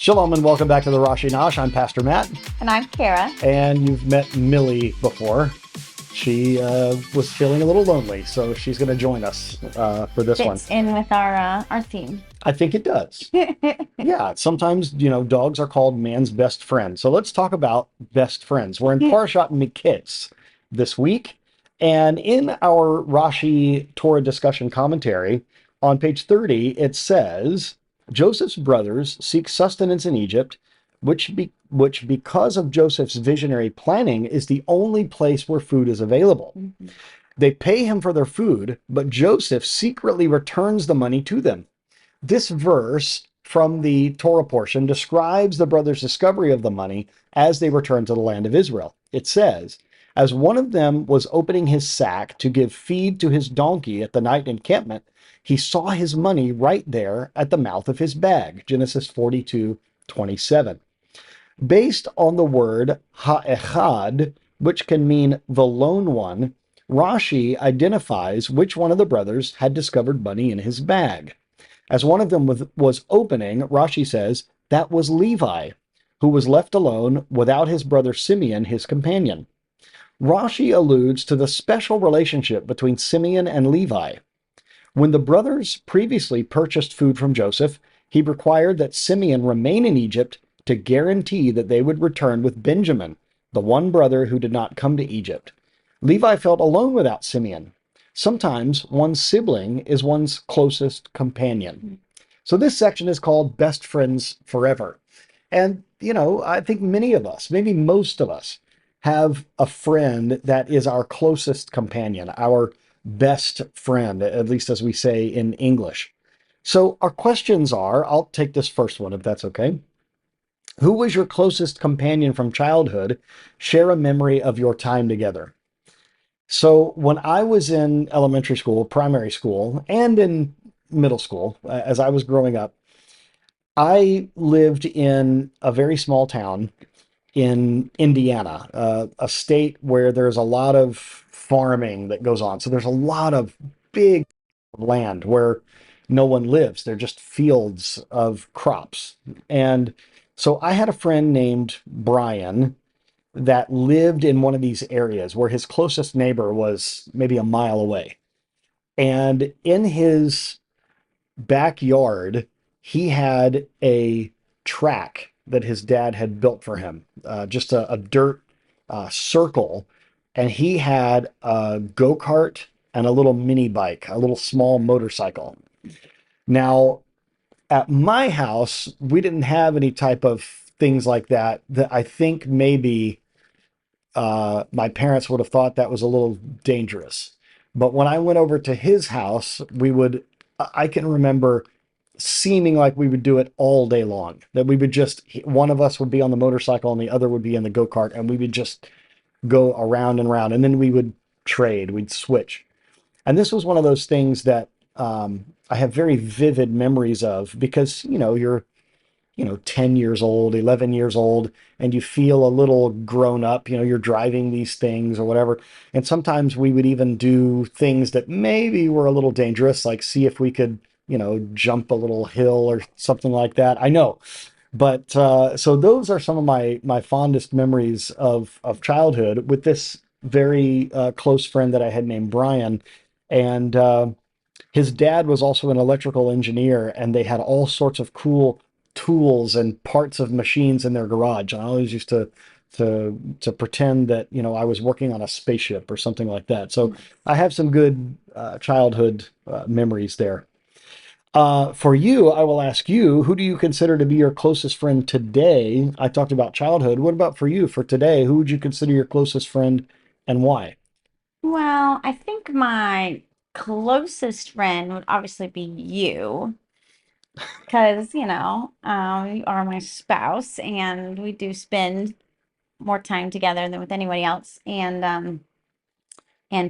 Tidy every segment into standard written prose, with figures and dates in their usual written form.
Shalom and welcome back to the Rashi Nash. I'm Pastor Matt. And I'm Kara. And you've met Millie before. She was feeling a little lonely, so she's going to join us for this one. Fits in with our theme. I think it does. Yeah, sometimes, dogs are called man's best friend. So let's talk about best friends. We're in Parashat Mikêts this week. And in our Rashi Torah discussion commentary on page 30, it says, Joseph's brothers seek sustenance in Egypt, which because of Joseph's visionary planning is the only place where food is available. Mm-hmm. They pay him for their food, but Joseph secretly returns the money to them. This verse from the Torah portion describes the brothers' discovery of the money as they return to the land of Israel. It says, as one of them was opening his sack to give feed to his donkey at the night encampment, he saw his money right there at the mouth of his bag. Genesis 42:27. Based on the word ha'echad, which can mean the lone one, Rashi identifies which one of the brothers had discovered money in his bag. As one of them was opening, Rashi says, that was Levi, who was left alone without his brother Simeon, his companion. Rashi alludes to the special relationship between Simeon and Levi. When the brothers previously purchased food from Joseph, he required that Simeon remain in Egypt to guarantee that they would return with Benjamin, the one brother who did not come to Egypt. Levi felt alone without Simeon. Sometimes one's sibling is one's closest companion. So this section is called Best Friends Forever. And, I think many of us, maybe most of us, have a friend that is our closest companion, our best friend, at least as we say in English. So our questions are, I'll take this first one if that's okay. Who was your closest companion from childhood? Share a memory of your time together. So when I was in elementary school, primary school, and in middle school, as I was growing up, I lived in a very small town in Indiana, a state where there's a lot of farming that goes on. So there's a lot of big land where no one lives. They're just fields of crops. And so I had a friend named Brian that lived in one of these areas where his closest neighbor was maybe a mile away. And in his backyard, he had a track that his dad had built for him, just a dirt circle. And he had a go-kart and a little mini bike, a little small motorcycle. Now, at my house, we didn't have any type of things like that I think maybe my parents would have thought that was a little dangerous. But when I went over to his house, I can remember seeming like we would do it all day long, that we would just, one of us would be on the motorcycle and the other would be in the go-kart, and we would just go around and around, and then we would trade, we'd switch. And this was one of those things that I have very vivid memories of because, you're 10 years old, 11 years old, and you feel a little grown up, you're driving these things or whatever. And sometimes we would even do things that maybe were a little dangerous, like see if we could, jump a little hill or something like that. I know. But so those are some of my fondest memories of childhood with this very close friend that I had named Brian. And his dad was also an electrical engineer, and they had all sorts of cool tools and parts of machines in their garage. And I always used to pretend that, I was working on a spaceship or something like that. So I have some good childhood memories there. For you, I will ask you, who do you consider to be your closest friend today? I talked about childhood. What about for you for today? Who would you consider your closest friend and why? Well, I think my closest friend would obviously be you because, you are my spouse and we do spend more time together than with anybody else. And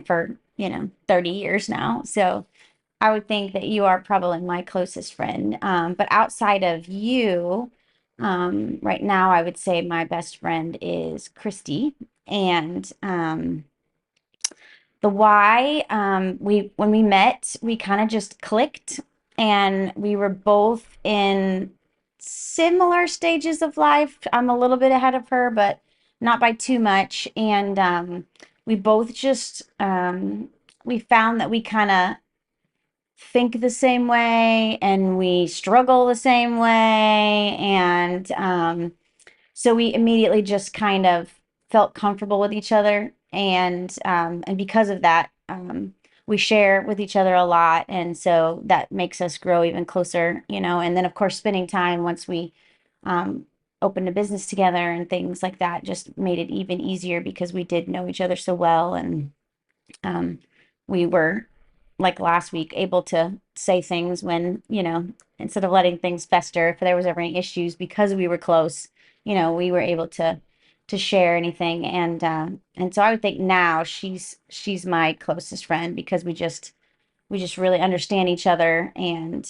for, 30 years now. So I would think that you are probably my closest friend. But outside of you, right now, I would say my best friend is Christy. And the why, when we met, we kind of just clicked, and we were both in similar stages of life. I'm a little bit ahead of her, but not by too much. And we both just we found that we kind of think the same way and we struggle the same way. And so we immediately just kind of felt comfortable with each other. And because of that, we share with each other a lot. And so that makes us grow even closer, you know. And then, of course, spending time once we um, opened a business together and things like that just made it even easier because we did know each other so well. And um, we were, like last week, able to say things when, you know, instead of letting things fester, if there was ever any issues because we were close, you know, we were able to share anything. And so I would think now she's my closest friend because we just really understand each other and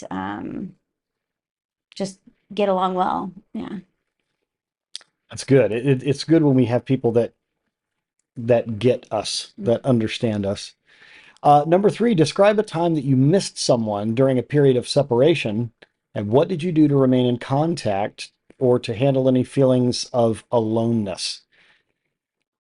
just get along well. Yeah. That's good. It's good when we have people that get us, that understand us. Number three, describe a time that you missed someone during a period of separation, and what did you do to remain in contact or to handle any feelings of aloneness?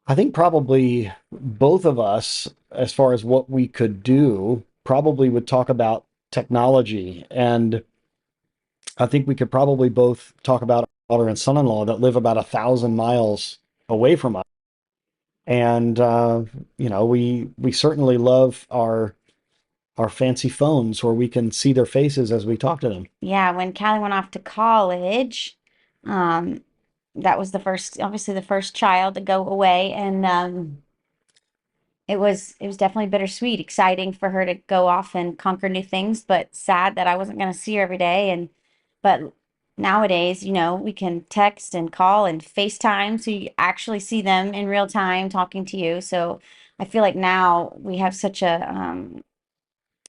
I think probably both of us, as far as what we could do, probably would talk about technology. And I think we could probably both talk about our daughter and son-in-law that live about 1,000 miles away from us. And we certainly love our fancy phones where we can see their faces as we talk to them. Yeah, when Callie went off to college, um, that was the first, obviously the first child to go away, and it was definitely bittersweet, exciting for her to go off and conquer new things, but sad that I wasn't going to see her every day. And but nowadays, you know, we can text and call and FaceTime, so you actually see them in real time talking to you. So I feel like now we have such a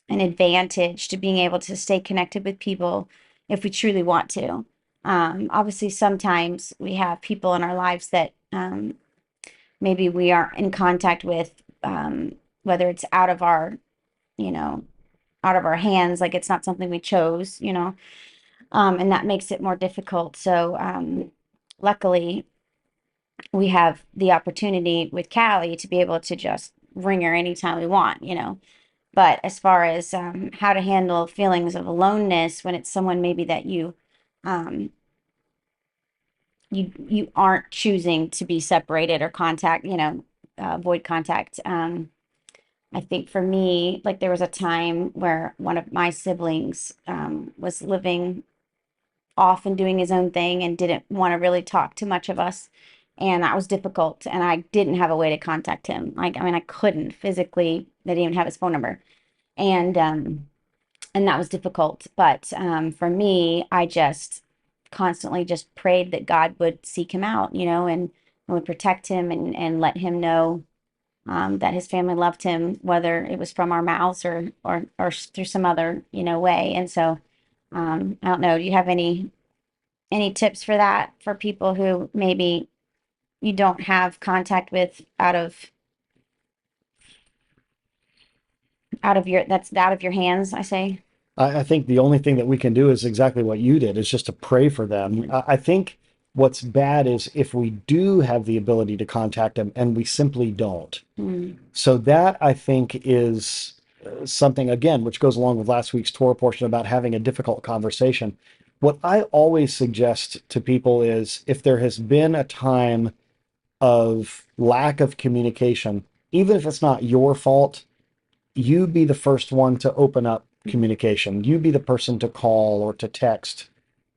an advantage to being able to stay connected with people if we truly want to. Obviously, sometimes we have people in our lives that maybe we aren't in contact with, whether it's out of our, you know, out of our hands, like it's not something we chose, you know, and that makes it more difficult. So, luckily, we have the opportunity with Callie to be able to just ring her anytime we want, you know. But as far as how to handle feelings of aloneness when it's someone maybe that um, you aren't choosing to be separated or contact, you know, avoid contact. I think for me, like there was a time where one of my siblings was living off and doing his own thing and didn't want to really talk to much of us. And that was difficult. And I didn't have a way to contact him. Like, I mean, I couldn't physically, they didn't even have his phone number. And that was difficult. But for me, I just constantly just prayed that God would seek him out, you know, and would protect him and let him know that his family loved him, whether it was from our mouths or through some other, you know, way. And so I don't know, do you have any tips for that for people who maybe you don't have contact with out of your that's out of your hands, I say? I think the only thing that we can do is exactly what you did, is just to pray for them. I think what's bad is if we do have the ability to contact them and we simply don't. Mm, So that I think is something, again, which goes along with last week's Torah portion about having a difficult conversation. What I always suggest to people is if there has been a time of lack of communication, even if it's not your fault, you be the first one to open up communication. You be the person to call or to text,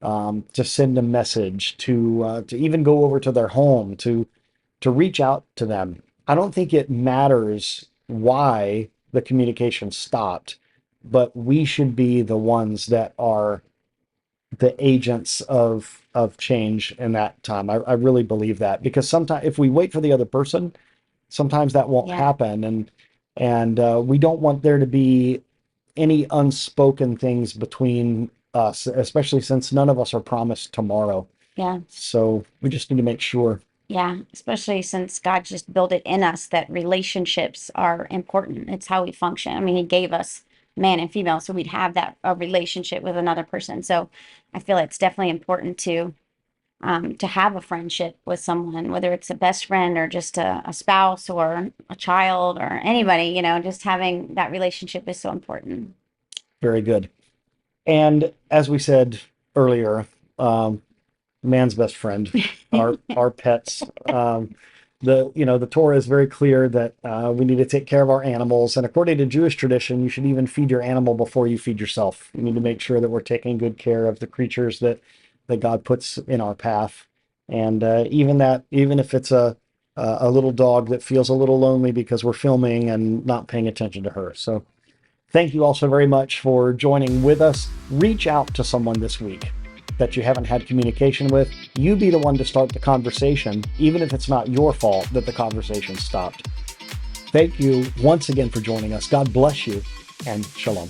to send a message, to even go over to their home, to reach out to them. I don't think it matters why the communication stopped, but we should be the ones that are the agents of change in that time. I really believe that, because sometimes if we wait for the other person, sometimes that won't yeah, happen, and we don't want there to be any unspoken things between us, especially since none of us are promised tomorrow. yeah, So we just need to make sure. yeah. Especially since God just built it in us that relationships are important. It's how we function. I mean, He gave us man and female, so we'd have that a relationship with another person. So I feel it's definitely important to have a friendship with someone, whether it's a best friend or just a spouse or a child or anybody, just having that relationship is so important. Very good. And as we said earlier, man's best friend, our pets. The Torah is very clear that we need to take care of our animals, and according to Jewish tradition, you should even feed your animal before you feed yourself. We need to make sure that we're taking good care of the creatures that God puts in our path, and even if it's a little dog that feels a little lonely because we're filming and not paying attention to her. So thank you also very much for joining with us. Reach out to someone this week that you haven't had communication with. You be the one to start the conversation, even if it's not your fault that the conversation stopped. Thank you once again for joining us. God bless you, and shalom.